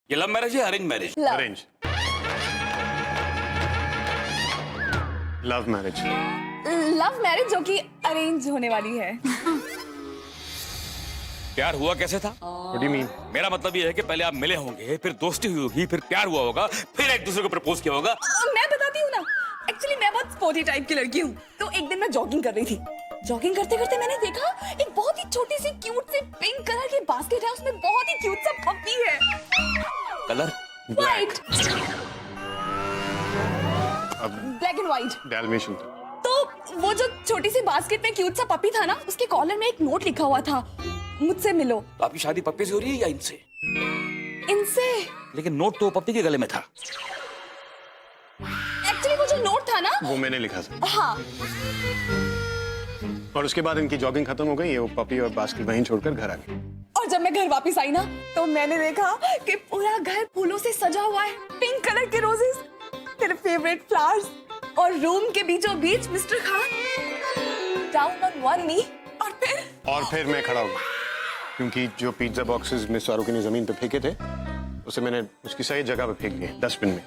ये love marriage है arrange marriage? Arrange. Love marriage. Love marriage जो कि अरेंज होने वाली है। प्यार हुआ कैसे था? What do you mean? मेरा मतलब ये है कि पहले आप मिले होंगे, फिर दोस्ती हुई होगी, फिर प्यार हुआ होगा, फिर एक दूसरे को प्रपोज किया होगा। मैं बताती हूँ ना, एक्चुअली मैं बहुत स्पोर्टी टाइप की लड़की हूँ। तो एक दिन मैं जॉगिंग कर रही थी। जॉगिंग करते करते मैंने देखा एक बहुत ही छोटी सी क्यूट सी पिंक कलर की बास्केट है, उसमें बहुत ही क्यूट सा पप्पी है। कलर? व्हाइट। अब ब्लैक एंड व्हाइट। डैल्मेशियन। तो वो जो छोटी सी बास्केट में क्यूट सा पपी था ना, उसके कॉलर में एक नोट लिखा हुआ था, मुझसे मिलो। तो आपकी शादी पप्पी से हो रही है या इनसे? इनसे। लेकिन नोट तो पप्पी के गले में था। एक्चुअली वो जो नोट था ना, वो मैंने लिखा था। हाँ। और उसके बाद इनकी जॉगिंग खत्म हो गई, वो पपी और बास्केट वहीं छोड़कर घर आ गए। और जब मैं घर वापस आई ना, तो मैंने देखा कि पूरा घर फूलों से सजा हुआ है, पिंक कलर के रोजेस, तेरे फेवरेट फ्लावर्स, और रूम के बीचों बीच mister Khan down on one knee. और फिर मैं खड़ा हो गया, क्योंकि जो पिज्जा बॉक्सेस मिस फारूकी ने जमीन पे फेंके थे, उसे मैंने उसकी सही जगह पे फेंक दिए, डस्टबिन में।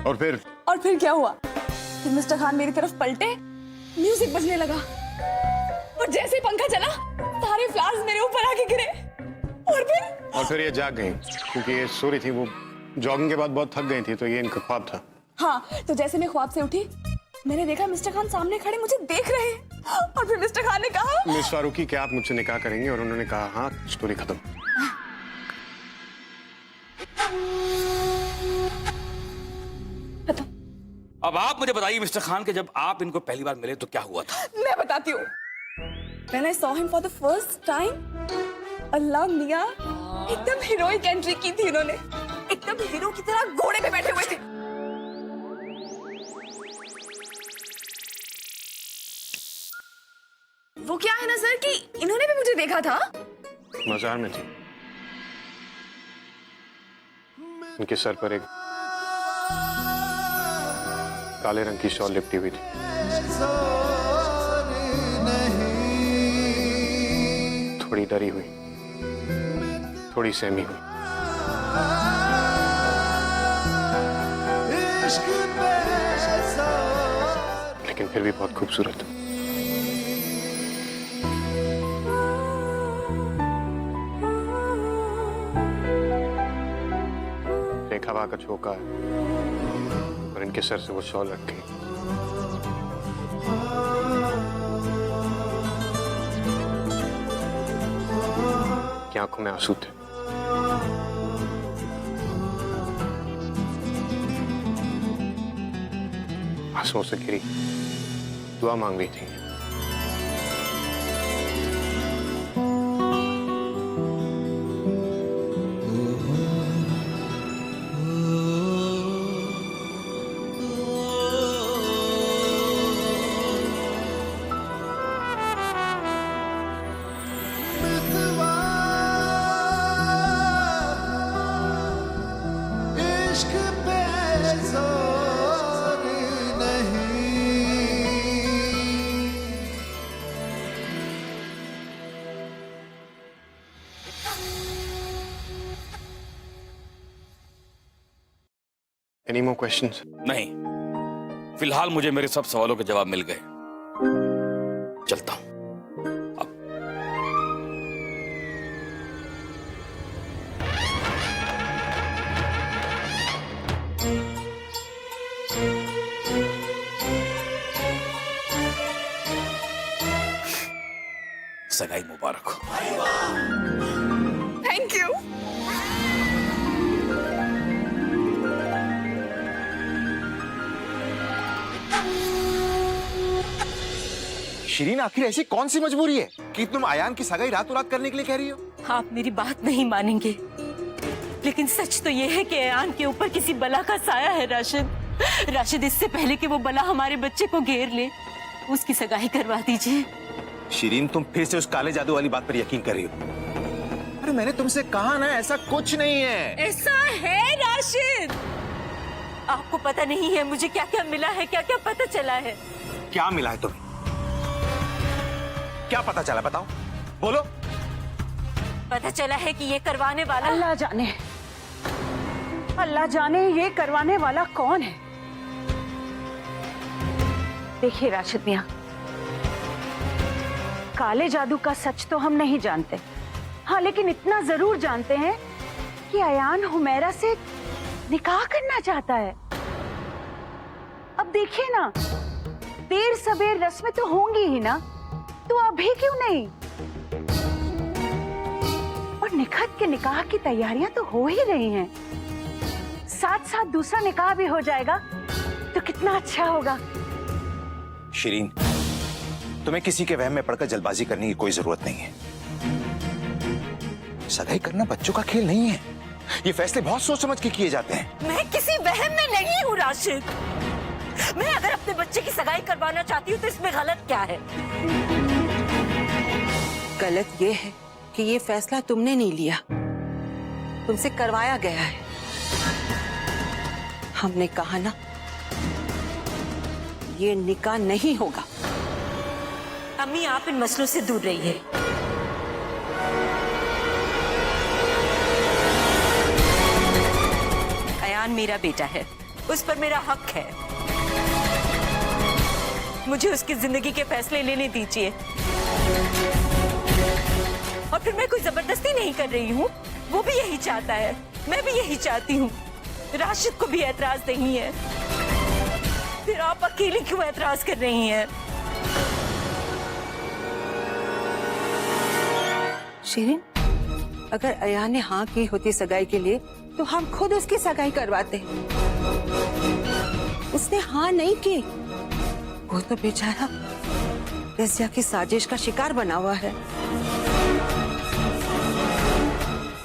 और फिर क्या हुआ? फिर मिस्टर खान मेरी तरफ पलटे, म्यूजिक बजने लगा, और जैसे ही पंखा चला, सारे फ्लावर्स मेरे ऊपर आके गिरे। और फिर ये जाग गई, क्योंकि ये सो रही थी। वो जॉगिंग के बाद बहुत थक गई थी, तो ये इनका ख्वाब था। हाँ, तो जैसे मैं ख्वाब से उठी, मैंने देखा मिस्टर खान सामने खड़े मुझे देख रहे हैं। और फिर मिस्टर खान ने कहा, मिस फारूकी, क्या आप मुझसे निकाह करेंगे? और उन्होंने कहा हाँ, स्टोरी खत्म। अब आप मुझे बताइए मिस्टर खान के जब आप इनको पहली बार मिले तो क्या हुआ था? मैं बताती हूँ। When I saw him for the first time, अल्लाह मियाँ, एकदम हीरोइक एंट्री की थी उन्होंने, एकदम हीरो की तरह घोड़े पे बैठे हुए थे। वो क्या है ना सर कि इन्होंने भी मुझे देखा था। मजार में थी, उनके सर पर एक काले रंग की शॉल लिपटी हुई थी। थोड़ी डरी हुई, थोड़ी सहमी हुई, लेकिन फिर भी बहुत खूबसूरत। एक हवा का झोंका है और इनके सर से वो शॉल रख गई। की आंखों में आंसू थे। आंसुओं से घिरी दुआ मांग रही थी। Any more questions? नहीं, फिलहाल मुझे मेरे सब सवालों के जवाब मिल गए। चलता हूं। सगाई मुबारक हो। Thank you. शिरीन, आखिर ऐसी कौन सी मजबूरी है कि तुम आयान की सगाई रातों रात करने के लिए कह रही हो? आप मेरी बात नहीं मानेंगे, लेकिन सच तो ये है कि आयान के ऊपर किसी बला का साया है राशिद। राशिद, इससे पहले कि वो बला हमारे बच्चे को घेर ले, उसकी सगाई करवा दीजिए। शिरीन, तुम फिर से उस काले जादू वाली बात पर यकीन कर रही हो? अरे मैंने तुमसे कहा ना, ऐसा कुछ नहीं है। ऐसा है राशिद। आपको पता नहीं है मुझे क्या क्या मिला है, क्या क्या पता चला है। क्या मिला है तुम्हें? क्या पता चला, बताओ, बोलो। पता चला है कि ये करवाने वाला अल्लाह जाने अल्लाह जाने ये करवाने वाला कौन है। देखिए राशिद मियां, काले जादू का सच तो हम नहीं जानते, हाँ लेकिन इतना जरूर जानते हैं कि अयान हुमैरा से निकाह करना चाहता है। अब देखिए ना, देर सबेर रस्में तो होंगी ही ना, तो अभी क्यों नहीं? और निखत के निकाह की तैयारियां तो हो ही रही हैं, साथ साथ दूसरा निकाह भी हो जाएगा तो कितना अच्छा होगा। शिरीन, तुम्हें किसी के वहम में पड़कर जल्दबाजी करने की कोई जरूरत नहीं है। सगाई करना बच्चों का खेल नहीं है, ये फैसले बहुत सोच समझ के किए जाते हैं। मैं किसी वहम में नहीं हूँ राशिद। मैं अगर अपने बच्चे की सगाई करवाना चाहती हूँ तो इसमें गलत क्या है? गलत ये है कि ये फैसला तुमने नहीं लिया, तुमसे करवाया गया है। हमने कहा ना, ये निकाह नहीं होगा। अम्मी, आप इन मसलों से दूर रहिए। अयान मेरा बेटा है, उस पर मेरा हक है। मुझे उसकी जिंदगी के फैसले लेने दीजिए। और फिर मैं कोई जबरदस्ती नहीं कर रही हूँ, वो भी यही चाहता है, मैं भी यही चाहती हूँ। राशिद को भी एतराज नहीं है, फिर आप अकेली क्यों एतराज कर रही हैं? शिरीन, अगर अयान ने हाँ की होती सगाई के लिए तो हम खुद उसकी सगाई करवाते। उसने हाँ नहीं की, वो तो बेचारा रज़िया की साजिश का शिकार बना हुआ है।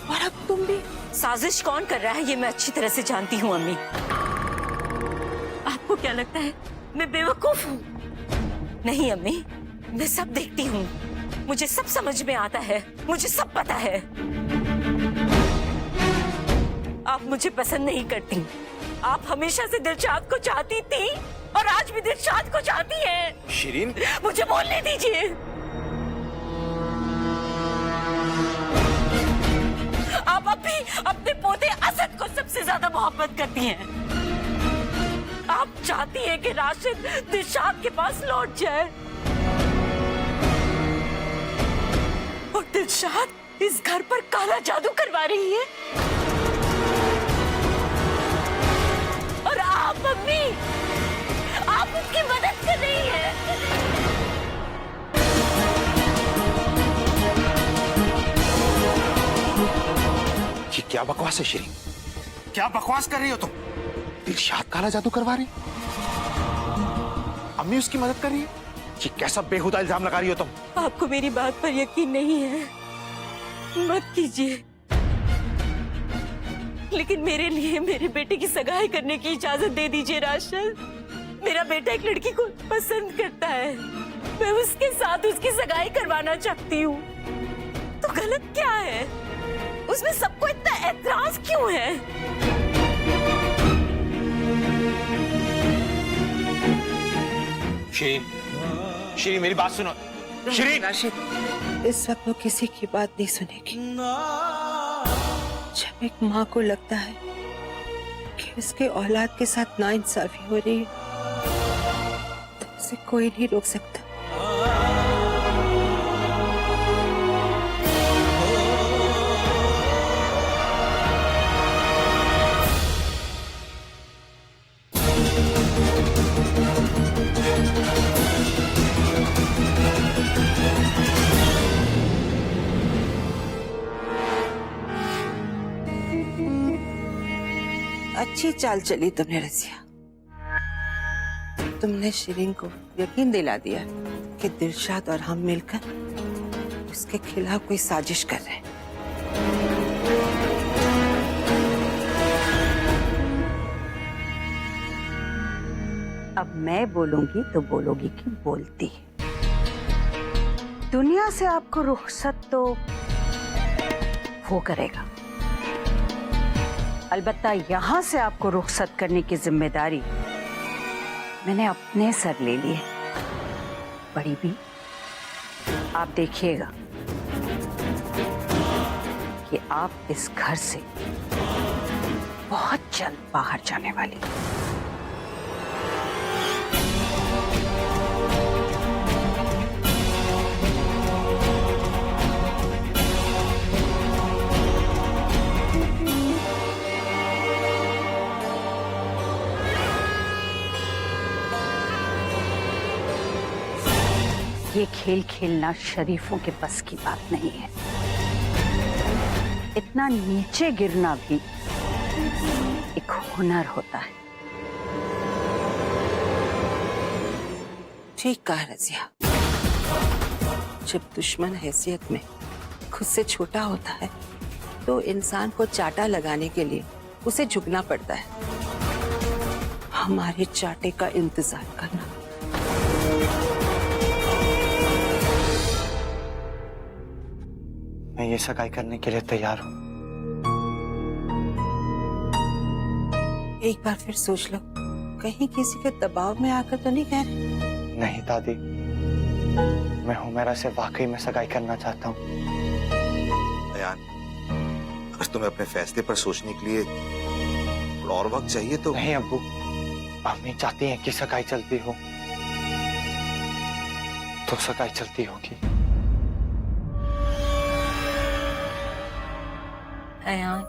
और अब तुम भी। साजिश कौन कर रहा है ये मैं अच्छी तरह से जानती हूँ अम्मी। आपको क्या लगता है मैं बेवकूफ हूँ? नहीं अम्मी, मैं सब देखती हूँ, मुझे सब समझ में आता है, मुझे सब पता है। आप मुझे पसंद नहीं करती, आप हमेशा से दिलशाद को चाहती थी और आज भी दिलशाद को चाहती हैं। शिरीन, मुझे बोलने दीजिए। आप अभी अपने पोते असद को सबसे ज्यादा मोहब्बत करती हैं। आप चाहती हैं कि राशिद दिलशाद के पास लौट जाए और दिलशाद इस घर पर काला जादू करवा रही है। और आप मम्मी, आप उसकी मदद कर रही हैं। ये क्या बकवास है शिरीन? क्या बकवास कर रही हो तुम? दिलशाद काला जादू करवा रही, अम्मी उसकी मदद कर रही है। ये कैसा बेहुदा इल्जाम लगा रही हो तुम? आपको मेरी बात पर यकीन नहीं है, मत कीजिए। लेकिन मेरे लिए मेरे बेटे की सगाई करने की इजाजत दे दीजिए राशिद। मेरा बेटा एक लड़की को पसंद करता है, मैं उसके साथ उसकी सगाई करवाना चाहती हूँ। तो गलत क्या है? उसमें सबको इतना एतराज क्यों है? शिरीन, शिरीन मेरी बात सुनो। शिरीन, राशिद, इस वक्त वो किसी की बात नहीं सुनेगी। जब एक माँ को लगता है कि उसके औलाद के साथ नाइंसाफी हो रही है तो उसे कोई नहीं रोक सकता। अच्छी चाल चली तुमने रज़िया। तुमने शिरीन को यकीन दिला दिया कि दिलशाद और हम मिलकर उसके खिलाफ कोई साजिश कर रहे हैं। अब मैं बोलूंगी तो बोलोगी कि बोलती। दुनिया से आपको रुखसत तो वो करेगा, अलबत्ता यहां से आपको रुखसत करने की जिम्मेदारी मैंने अपने सर ले ली है। बड़ी भी, आप देखिएगा कि आप इस घर से बहुत जल्द बाहर जाने वाली हूँ। ये खेल खेलना शरीफों के बस की बात नहीं है। इतना नीचे गिरना भी एक हुनर होता है। ठीक कहा रजिया। जब दुश्मन हैसियत में खुद से छोटा होता है तो इंसान को चाटा लगाने के लिए उसे झुकना पड़ता है। हमारे चाटे का इंतजार करना। मैं ये सगाई करने के लिए तैयार हूँ। एक बार फिर सोच लो, कहीं किसी के दबाव में आकर तो नहीं कह रहे? नहीं दादी, मैं हुमैरा से वाकई में सगाई करना चाहता हूँ। अयान, अगर तुम्हें अपने फैसले पर सोचने के लिए थोड़ा और वक्त चाहिए तो। नहीं अब्बू, अम्मी चाहती हैं कि सगाई चलती हो तो सगाई चलती होगी। अयान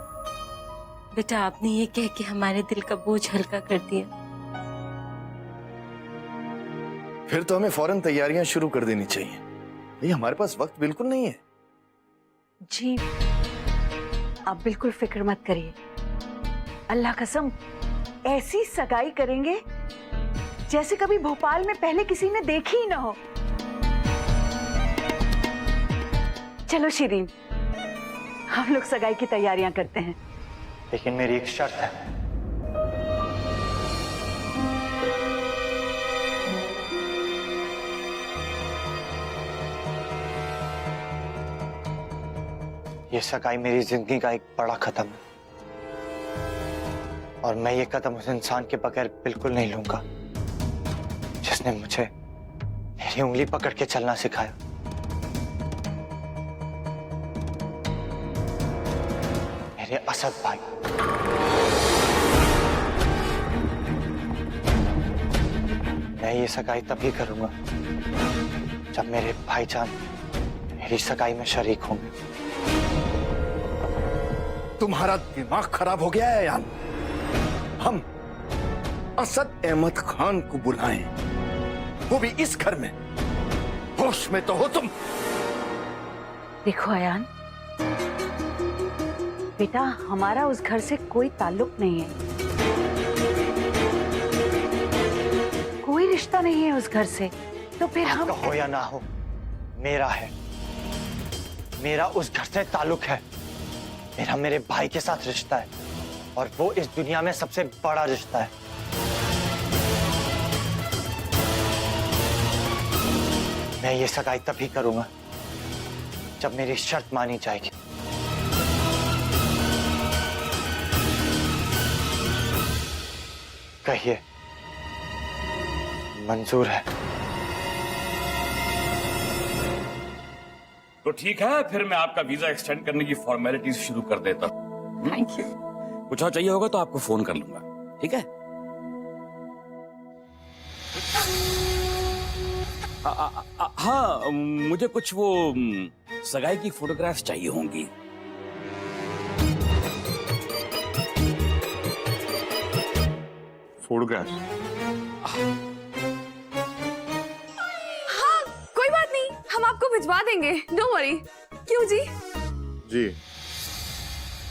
बेटा, आपने ये कह के हमारे दिल का बोझ हल्का कर दिया। फिर तो हमें फौरन तैयारियां शुरू कर देनी चाहिए। ये हमारे पास वक्त बिल्कुल नहीं है। जी आप बिल्कुल फिक्र मत करिए। अल्लाह कसम ऐसी सगाई करेंगे जैसे कभी भोपाल में पहले किसी ने देखी ही ना हो। चलो शिरीन, हम लोग सगाई की तैयारियां करते हैं। लेकिन मेरी एक शर्त है। ये सगाई मेरी जिंदगी का एक बड़ा कदम है और मैं ये कदम उस इंसान के बगैर बिल्कुल नहीं लूंगा जिसने मुझे मेरी उंगली पकड़ के चलना सिखाया। मेरे असद भाई। मैं ये सगाई तभी करूंगा जब मेरे भाईजान मेरी सगाई में शरीक होंगे। तुम्हारा दिमाग खराब हो गया है यान। हम असद अहमद खान को बुलाएं, वो भी इस घर में। होश में तो हो तुम। देखो अयान बेटा, हमारा उस घर से कोई ताल्लुक नहीं है, कोई रिश्ता नहीं है उस घर से। तो फिर हम हो या ना हो, मेरा है। मेरा उस घर से ताल्लुक है। मेरा मेरे भाई के साथ रिश्ता है और वो इस दुनिया में सबसे बड़ा रिश्ता है। मैं ये सगाई तभी करूंगा जब मेरी शर्त मानी जाएगी। कहिए, मंजूर है? तो ठीक है, फिर मैं आपका वीजा एक्सटेंड करने की फॉर्मेलिटीज शुरू कर देता हूं। Thank you. कुछ और चाहिए होगा तो आपको फोन कर लूंगा, ठीक है? हाँ, मुझे कुछ वो सगाई की फोटोग्राफ्स चाहिए होंगी। फोटोग्राफ? हाँ कोई बात नहीं, हम आपको भिजवा देंगे, डोंट वरी। क्यों जी? जी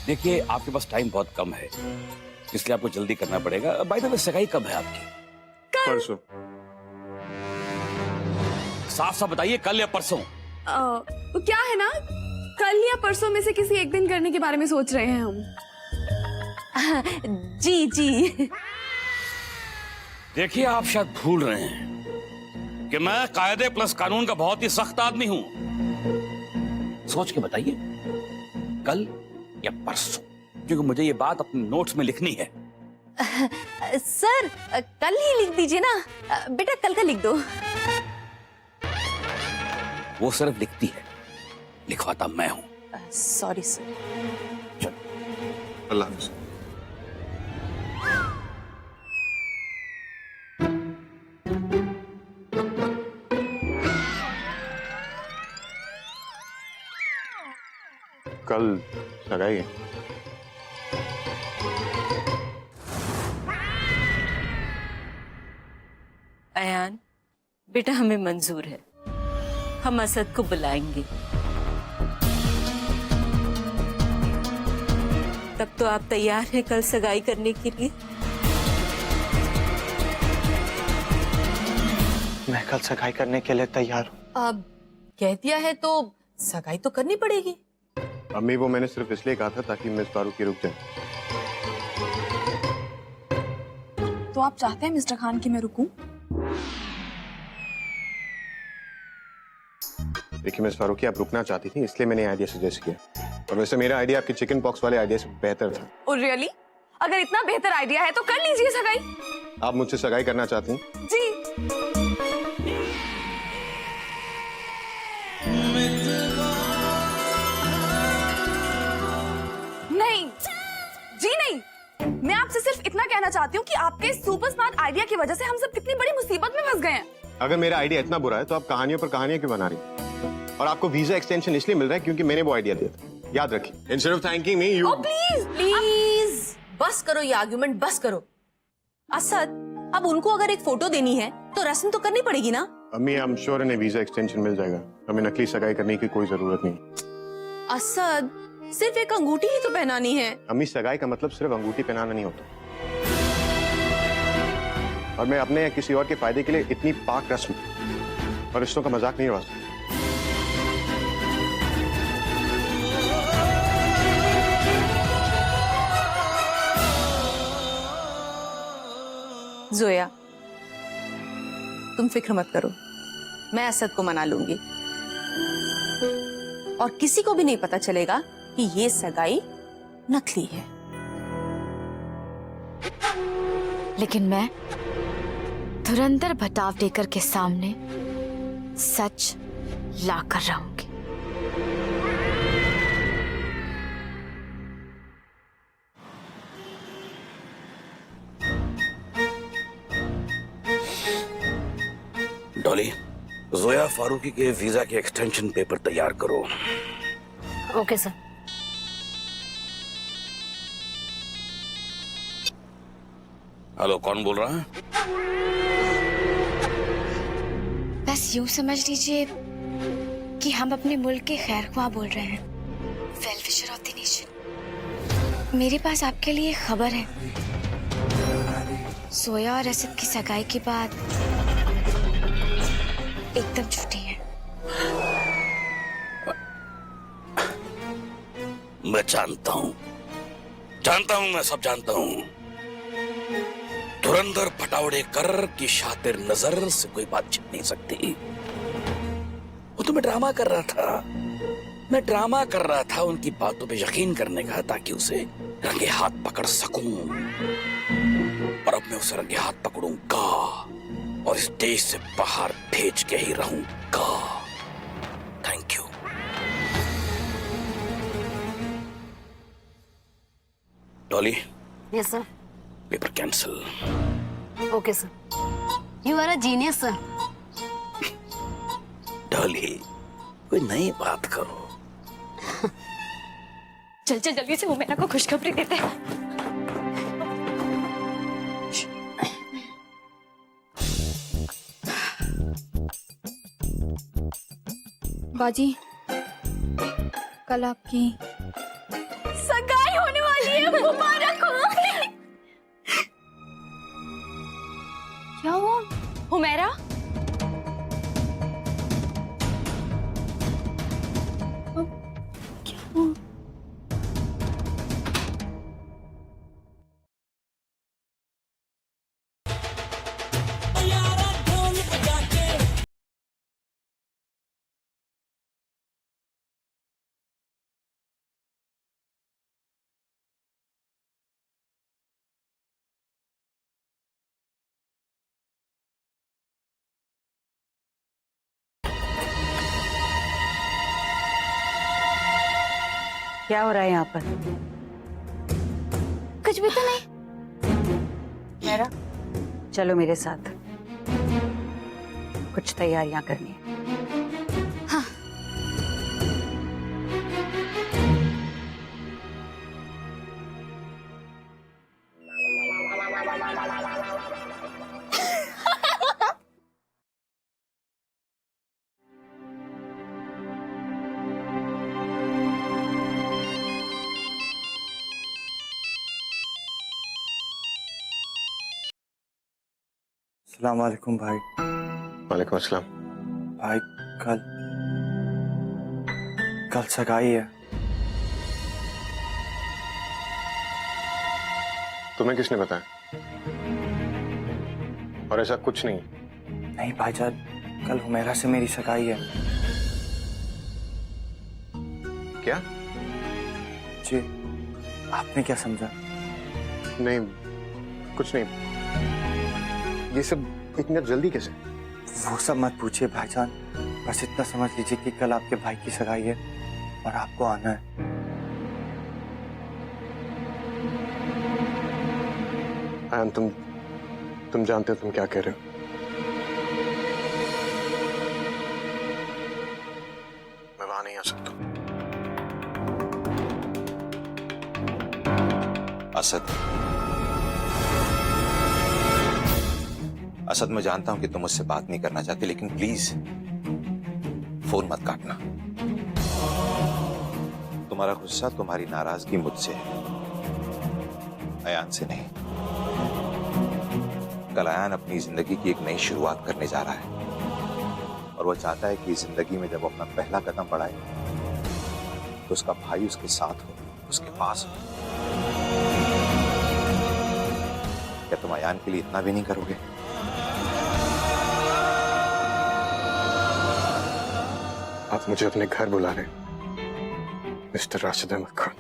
देखिए, आपके पास टाइम बहुत कम है, इसलिए आपको जल्दी करना पड़ेगा। बाय द वे, सगाई कब है आपकी? परसों। साफ साफ बताइए, कल या परसों? तो क्या है ना, कल या परसों में से किसी एक दिन करने के बारे में सोच रहे हैं हम। जी जी। देखिए, आप शायद भूल रहे हैं कि मैं कायदे प्लस कानून का बहुत ही सख्त आदमी हूं। सोच के बताइए, कल या परसों, क्योंकि मुझे ये बात अपने नोट्स में लिखनी है। सर कल ही लिख दीजिए ना। बेटा कल का लिख दो। वो सिर्फ लिखती है, लिखवाता मैं हूं। Sorry sir. चलो। अल्लाह हाफ़िज़। कल सगाई है। अयान बेटा, हमें मंजूर है, हम असद को बुलाएंगे। तब तो आप तैयार हैं कल सगाई करने के लिए? मैं कल सगाई करने के लिए तैयार हूँ। अब कह दिया है तो सगाई तो करनी पड़ेगी। अम्मी, वो मैंने सिर्फ इसलिए कहा था ताकि मिस फारूकी रुक जाए। तो आप चाहते हैं मिस्टर खान कि मैं रुकूं? देखिए मिस फारूकी, आप रुकना चाहती थी इसलिए मैंने आइडिया सजेस्ट किया, और वैसे मेरा आइडिया आपके चिकन पॉक्स वाले आइडिया से बेहतर था। और रियली? अगर इतना बेहतर आइडिया है तो कर लीजिए सगाई। आप मुझसे सगाई करना चाहती हैं? जी। नहीं जी नहीं, मैं आपसे सिर्फ इतना कहना चाहती हूँ कि आपके सुपर स्मार्ट आइडिया की वजह से हम सब कितनी बड़ी मुसीबत में फंस गए हैं। अगर मेरा आइडिया इतना बुरा है तो आप कहानियों पर कहानियां क्यों बना रही? और आपको वीजा एक्सटेंशन इसलिए मिल रहा है क्योंकि मैंने वो आइडिया दिया था, याद रखिए। Instead of thanking me you. Please please बस करो ये आर्गुमेंट, बस करो। असद, अब उनको अगर एक फोटो देनी है तो रस्म तो करनी पड़ेगी ना। अम्मी, आई एम श्योर इन्हें वीजा एक्सटेंशन मिल जाएगा, हमें नकली सगाई करने की कोई जरूरत नहीं। असद, सिर्फ एक अंगूठी ही तो पहनानी है। अम्मी, सगाई का मतलब सिर्फ अंगूठी पहनाना नहीं होता, और मैं अपने या किसी और के फायदे के लिए इतनी पाक रस्म और रिश्तों का मजाक नहीं उड़ा सकता। जोया, तुम फिक्र मत करो, मैं असद को मना लूंगी और किसी को भी नहीं पता चलेगा कि ये सगाई नकली है। लेकिन मैं धुरंधर भटावडेकर के सामने सच ला कर रहूंगी। डॉली, जोया फारूकी के वीजा के एक्सटेंशन पेपर तैयार करो। Okay sir. हेलो, कौन बोल रहा है? बस यूं समझ लीजिए कि हम अपने मुल्क के खैर ख्वाह बोल रहे हैं, well wisher of the nation. मेरे पास आपके लिए खबर है, सोया और असद की सगाई के बाद एकदम छुट्टी है। मैं जानता हूं, मैं सब जानता हूं। धुरंधर भटावडेकर की शातिर नजर से कोई बात छिप नहीं सकती। वो तो मैं ड्रामा कर रहा था उनकी बातों पे यकीन करने का, ताकि उसे रंगे हाथ पकड़ सकूं। और अब मैं उसे रंगे हाथ पकड़ूंगा और इस देश से बाहर भेज के ही रहूंगा। Thank you. Dolly, yes sir. Paper cancel. Okay sir. You are a genius sir. Dolly, कोई नई बात करो। चल चल जल्दी से वो मेरा को खुशखबरी देते हैं। बाजी, कल आपकी सगाई होने वाली है, मुबारक हो। क्या हुआ हुमैरा? क्या हुआ? क्या हो रहा है यहाँ पर? कुछ भी तो नहीं। मेरा चलो मेरे साथ, कुछ तैयारियां करनी है। अस्सलाम वालेकुम भाई। वालेकुम अस्सलाम। भाई कल सगाई है। तुम्हें किसने बताया? और ऐसा कुछ नहीं। नहीं भाईजान, कल हुमैरा से मेरी सगाई है। क्या? जी, आपने क्या समझा? नहीं, कुछ नहीं। ये सब इतना जल्दी कैसे? वो सब मत पूछिए भाईजान, बस इतना समझ लीजिए कि कल आपके भाई की सगाई है और आपको आना है। आयन, तुम जानते हो तुम क्या कह रहे हो? मैं वहां नहीं आ सकता। असद, मैं जानता हूं कि तुम मुझसे बात नहीं करना चाहते, लेकिन प्लीज फोन मत काटना। तुम्हारा गुस्सा, तुम्हारी नाराजगी मुझसे है, अयान से नहीं। कल अयान अपनी जिंदगी की एक नई शुरुआत करने जा रहा है और वो चाहता है कि जिंदगी में जब वो अपना पहला कदम बढ़ाए तो उसका भाई उसके साथ हो, उसके पास हो। क्या तुम अयान के लिए इतना भी नहीं करोगे? आप मुझे अपने घर बुला रहे हैं, मिस्टर राशिद अहमद खान।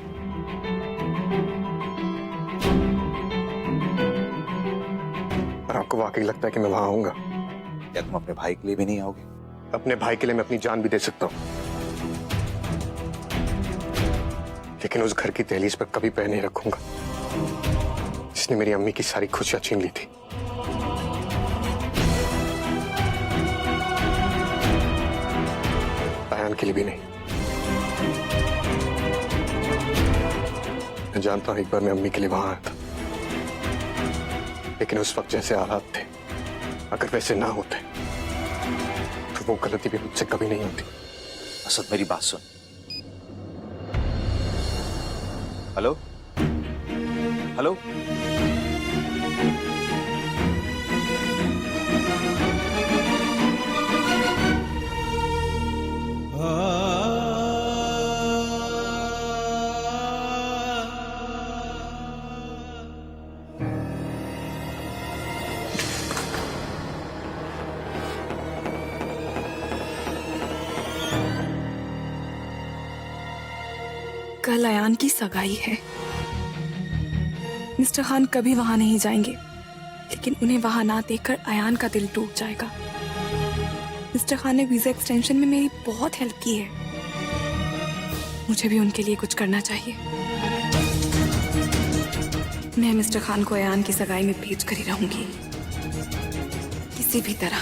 और आपको वाकई लगता है कि मैं वहां आऊंगा? क्या तुम अपने भाई के लिए भी नहीं आओगे? अपने भाई के लिए मैं अपनी जान भी दे सकता हूं, लेकिन उस घर की दहलीज पर कभी पैर नहीं रखूंगा जिसने मेरी अम्मी की सारी खुशियां छीन ली थी। अयान के लिए भी नहीं। मैं जानता हूं एक बार मैं अम्मी के लिए वहां आया था, लेकिन उस वक्त जैसे हालात थे, अगर वैसे ना होते तो वो गलती भी मुझसे कभी नहीं होती। असद, मेरी बात सुन। हेलो हेलो, कल अयान की सगाई है। मिस्टर खान कभी वहां नहीं जाएंगे, लेकिन उन्हें वहां ना देखकर अयान का दिल टूट जाएगा। मिस्टर खान ने वीजा एक्सटेंशन में मेरी बहुत हेल्प की है, मुझे भी उनके लिए कुछ करना चाहिए। मैं मिस्टर खान को अयान की सगाई में भेज कर ही रहूंगी, किसी भी तरह।